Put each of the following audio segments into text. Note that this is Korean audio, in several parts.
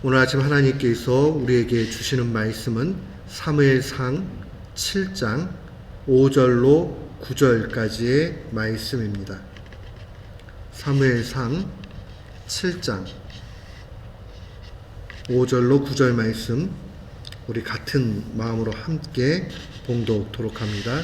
오늘 아침 하나님께서 우리에게 주시는 말씀은 사무엘상 7장 5절로 9절까지의 말씀입니다. 사무엘상 7장 5절로 9절 말씀, 우리 같은 마음으로 함께 봉독토록 합니다.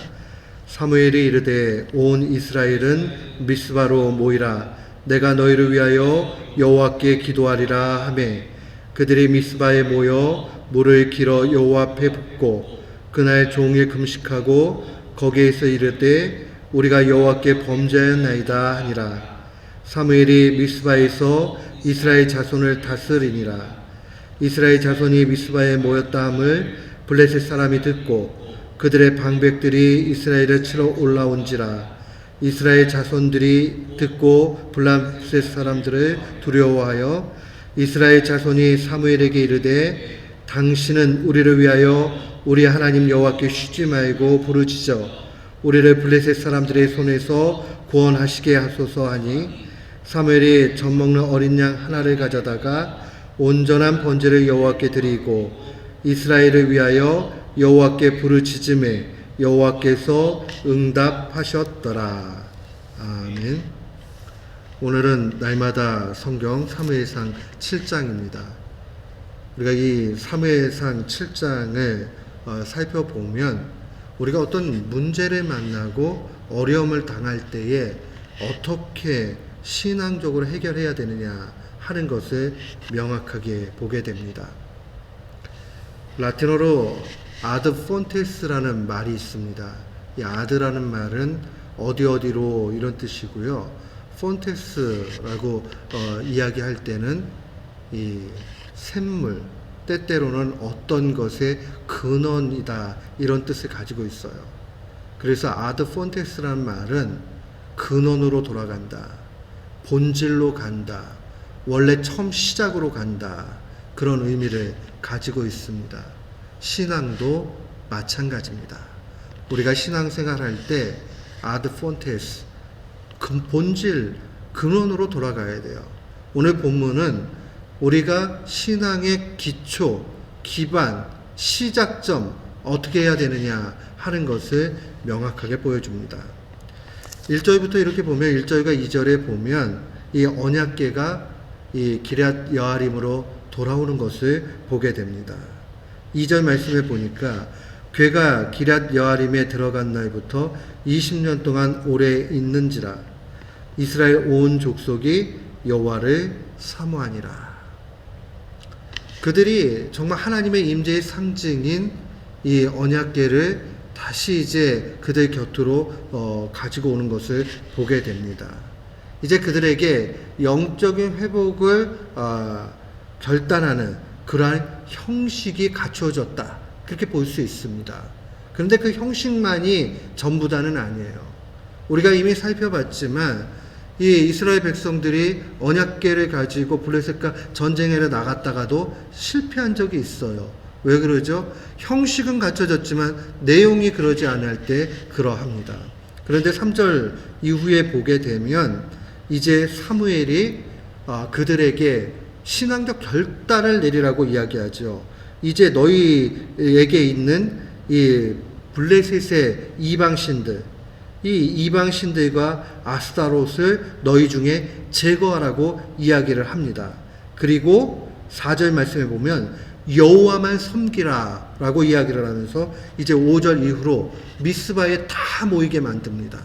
사무엘이 이르되 온 이스라엘은 미스바로 모이라. 내가 너희를 위하여 여호와께 기도하리라 하매 그들이 미스바에 모여 물을 길어 여호와 앞에 붓고 그날 종일 금식하고 거기에서 이르되 우리가 여호와께 범죄하였나이다 하니라. 사무엘이 미스바에서 이스라엘 자손을 다스리니라. 이스라엘 자손이 미스바에 모였다 함을 블레셋 사람이 듣고 그들의 방백들이 이스라엘을 치러 올라온지라. 이스라엘 자손들이 듣고 블레셋 사람들을 두려워하여 이스라엘 자손이 사무엘에게 이르되 당신은 우리를 위하여 우리 하나님 여호와께 쉬지 말고 부르짖어 우리를 블레셋 사람들의 손에서 구원하시게 하소서 하니 사무엘이 젖 먹는 어린 양 하나를 가져다가 온전한 번제를 여호와께 드리고 이스라엘을 위하여 여호와께 부르짖음에 여호와께서 응답하셨더라. 아멘. 오늘은 날마다 성경 사무엘상 7장입니다. 우리가 이 사무엘상 7장을 살펴보면 우리가 어떤 문제를 만나고 어려움을 당할 때에 어떻게 신앙적으로 해결해야 되느냐 하는 것을 명확하게 보게 됩니다. 라틴어로 아드 폰테스라는 말이 있습니다. 이 아드라는 말은 어디로 이런 뜻이고요. 폰테스라고 이야기할 때는 이 샘물, 때때로는 어떤 것의 근원이다 이런 뜻을 가지고 있어요. 그래서 아드 폰테스라는 말은 근원으로 돌아간다, 본질로 간다, 원래 처음 시작으로 간다, 그런 의미를 가지고 있습니다. 신앙도 마찬가지입니다. 우리가 신앙생활할 때 아드 폰테스, 본질, 근원으로 돌아가야 돼요. 오늘 본문은 우리가 신앙의 기초, 기반, 시작점 어떻게 해야 되느냐 하는 것을 명확하게 보여줍니다. 1절부터 이렇게 보면 1절과 2절에 보면 이 언약궤가 이 기럇 여아림으로 돌아오는 것을 보게 됩니다. 2절 말씀에 보니까 궤가 기럇 여아림에 들어간 날부터 20년 동안 오래 있는지라. 이스라엘 온 족속이 여호와를 사모하니라. 그들이 정말 하나님의 임재의 상징인 이 언약궤를 다시 이제 그들 곁으로 가지고 오는 것을 보게 됩니다. 이제 그들에게 영적인 회복을 결단하는 그러한 형식이 갖추어졌다, 그렇게 볼 수 있습니다. 그런데 그 형식만이 전부다는 아니에요. 우리가 이미 살펴봤지만 이 이스라엘 백성들이 언약궤를 가지고 블레셋과 전쟁에 나갔다가도 실패한 적이 있어요. 왜 그러죠? 형식은 갖춰졌지만 내용이 그러지 않을 때 그러합니다. 그런데 3절 이후에 보게 되면 이제 사무엘이 그들에게 신앙적 결단을 내리라고 이야기하죠. 이제 너희에게 있는 이 블레셋의 이방신들, 이 이방신들과 아스타롯을 너희 중에 제거하라고 이야기를 합니다. 그리고 4절 말씀에 보면 여호와만 섬기라 라고 이야기를 하면서 이제 5절 이후로 미스바에 다 모이게 만듭니다.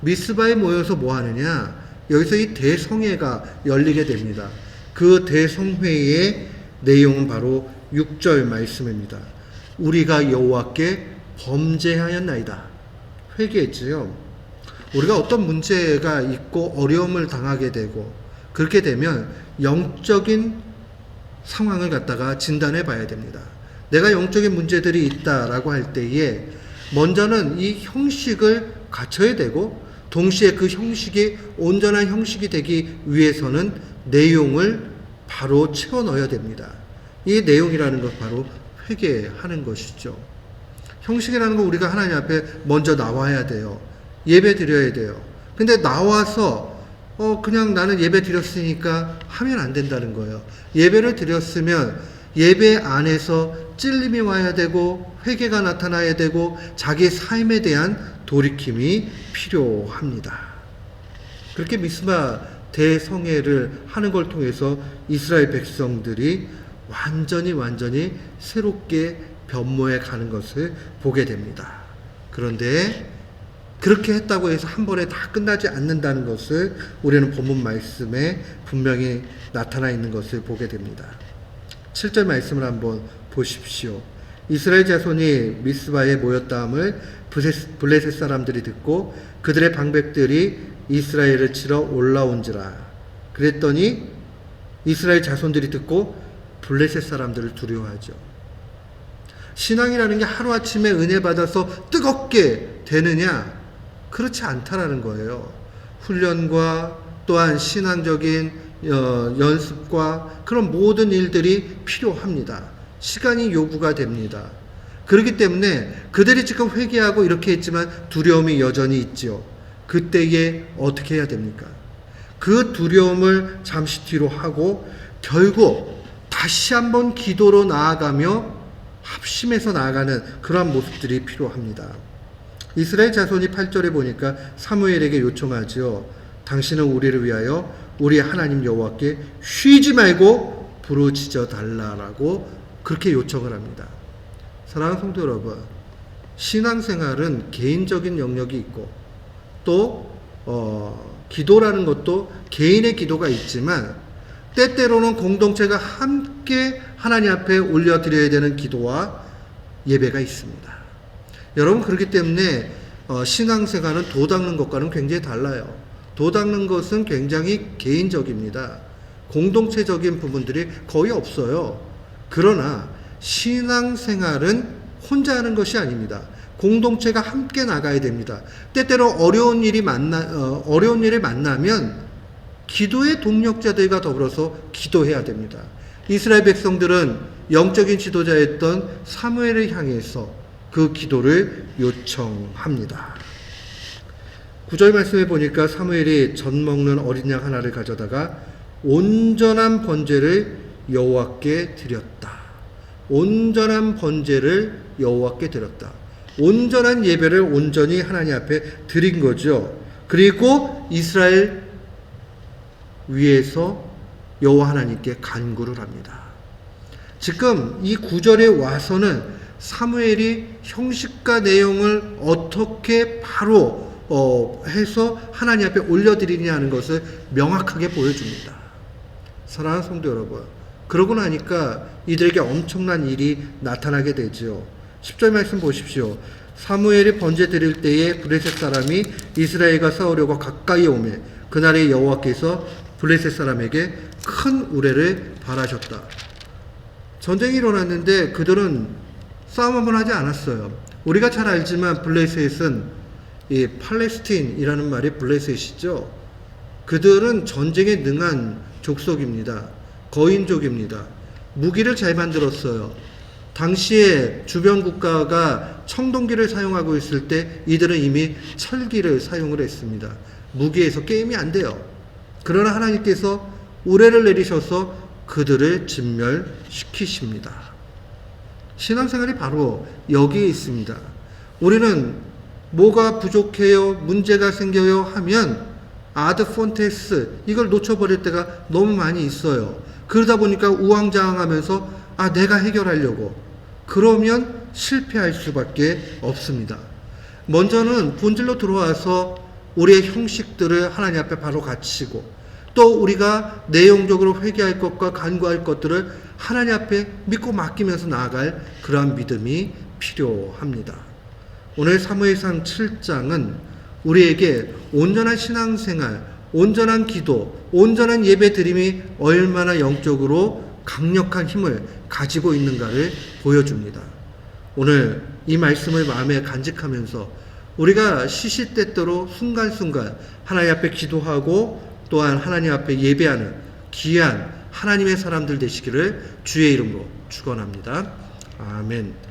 미스바에 모여서 뭐 하느냐? 여기서 이 대성회가 열리게 됩니다. 그 대성회의 내용은 바로 6절 말씀입니다. 우리가 여호와께 범죄하였나이다. 회개했지요. 우리가 어떤 문제가 있고 어려움을 당하게 되고 그렇게 되면 영적인 상황을 갖다가 진단해 봐야 됩니다. 내가 영적인 문제들이 있다라고 할 때에 먼저는 이 형식을 갖춰야 되고 동시에 그 형식이 온전한 형식이 되기 위해서는 내용을 바로 채워 넣어야 됩니다. 이 내용이라는 것 바로 회개하는 것이죠. 형식이라는 거 우리가 하나님 앞에 먼저 나와야 돼요. 예배 드려야 돼요. 근데 나와서 그냥 나는 예배 드렸으니까 하면 안 된다는 거예요. 예배를 드렸으면 예배 안에서 찔림이 와야 되고 회개가 나타나야 되고 자기의 삶에 대한 돌이킴이 필요합니다. 그렇게 미스바 대성회를 하는 걸 통해서 이스라엘 백성들이 완전히 새롭게 변모해 가는 것을 보게 됩니다. 그런데 그렇게 했다고 해서 한 번에 다 끝나지 않는다는 것을 우리는 본문 말씀에 분명히 나타나 있는 것을 보게 됩니다. 7절 말씀을 한번 보십시오. 이스라엘 자손이 미스바에 모였다함을 블레셋 사람들이 듣고 그들의 방백들이 이스라엘을 치러 올라온지라. 그랬더니 이스라엘 자손들이 듣고 블레셋 사람들을 두려워하죠. 신앙이라는 게 하루아침에 은혜 받아서 뜨겁게 되느냐? 그렇지 않다라는 거예요. 훈련과 또한 신앙적인 연습과 그런 모든 일들이 필요합니다. 시간이 요구가 됩니다. 그렇기 때문에 그들이 지금 회개하고 이렇게 했지만 두려움이 여전히 있죠. 그때에 어떻게 해야 됩니까? 그 두려움을 잠시 뒤로 하고 결국 다시 한번 기도로 나아가며 합심해서 나아가는 그러한 모습들이 필요합니다. 이스라엘 자손이 8절에 보니까 사무엘에게 요청하죠. 당신은 우리를 위하여 우리 하나님 여호와께 쉬지 말고 부르짖어 달라라고 그렇게 요청을 합니다. 사랑하는 성도 여러분, 신앙생활은 개인적인 영역이 있고 또 기도라는 것도 개인의 기도가 있지만 때때로는 공동체가 함께 하나님 앞에 올려드려야 되는 기도와 예배가 있습니다. 여러분, 그렇기 때문에 신앙생활은 도 닦는 것과는 굉장히 달라요. 도 닦는 것은 굉장히 개인적입니다. 공동체적인 부분들이 거의 없어요. 그러나 신앙생활은 혼자 하는 것이 아닙니다. 공동체가 함께 나가야 됩니다. 때때로 어려운 일을 만나면 기도의 동력자들과 더불어서 기도해야 됩니다. 이스라엘 백성들은 영적인 지도자였던 사무엘을 향해서 그 기도를 요청합니다. 9절 말씀에 보니까 사무엘이 젖 먹는 어린 양 하나를 가져다가 온전한 번제를 여호와께 드렸다. 온전한 번제를 여호와께 드렸다. 온전한 예배를 온전히 하나님 앞에 드린 거죠. 그리고 이스라엘 위에서 여호와 하나님께 간구를 합니다. 지금 이 9절에 와서는 사무엘이 형식과 내용을 어떻게 바로 해서 하나님 앞에 올려드리냐 하는 것을 명확하게 보여줍니다. 사랑하는 성도 여러분, 그러고 나니까 이들에게 엄청난 일이 나타나게 되죠. 10절 말씀 보십시오. 사무엘이 번제 드릴 때에 블레셋 사람이 이스라엘과 싸우려고 가까이 오매 그날에 여호와께서 블레셋 사람에게 큰 우레를 발하셨다. 전쟁이 일어났는데 그들은 싸움 한번 하지 않았어요. 우리가 잘 알지만 블레셋은 이 팔레스틴이라는 말이 블레셋이죠. 그들은 전쟁에 능한 족속입니다. 거인족입니다. 무기를 잘 만들었어요. 당시에 주변 국가가 청동기를 사용하고 있을 때 이들은 이미 철기를 사용을 했습니다. 무기에서 게임이 안 돼요. 그러나 하나님께서 우레를 내리셔서 그들을 진멸시키십니다. 신앙생활이 바로 여기에 있습니다. 우리는 뭐가 부족해요, 문제가 생겨요 하면 아드 폰테스 이걸 놓쳐버릴 때가 너무 많이 있어요. 그러다 보니까 우왕좌왕하면서 내가 해결하려고 그러면 실패할 수밖에 없습니다. 먼저는 본질로 들어와서 우리의 형식들을 하나님 앞에 바로 갖추고 또 우리가 내용적으로 회개할 것과 간구할 것들을 하나님 앞에 믿고 맡기면서 나아갈 그러한 믿음이 필요합니다. 오늘 사무엘상 7장은 우리에게 온전한 신앙생활, 온전한 기도, 온전한 예배 드림이 얼마나 영적으로 강력한 힘을 가지고 있는가를 보여줍니다. 오늘 이 말씀을 마음에 간직하면서 우리가 시시때때로 순간순간 하나님 앞에 기도하고 또한 하나님 앞에 예배하는 귀한 하나님의 사람들 되시기를 주의 이름으로 축원합니다. 아멘.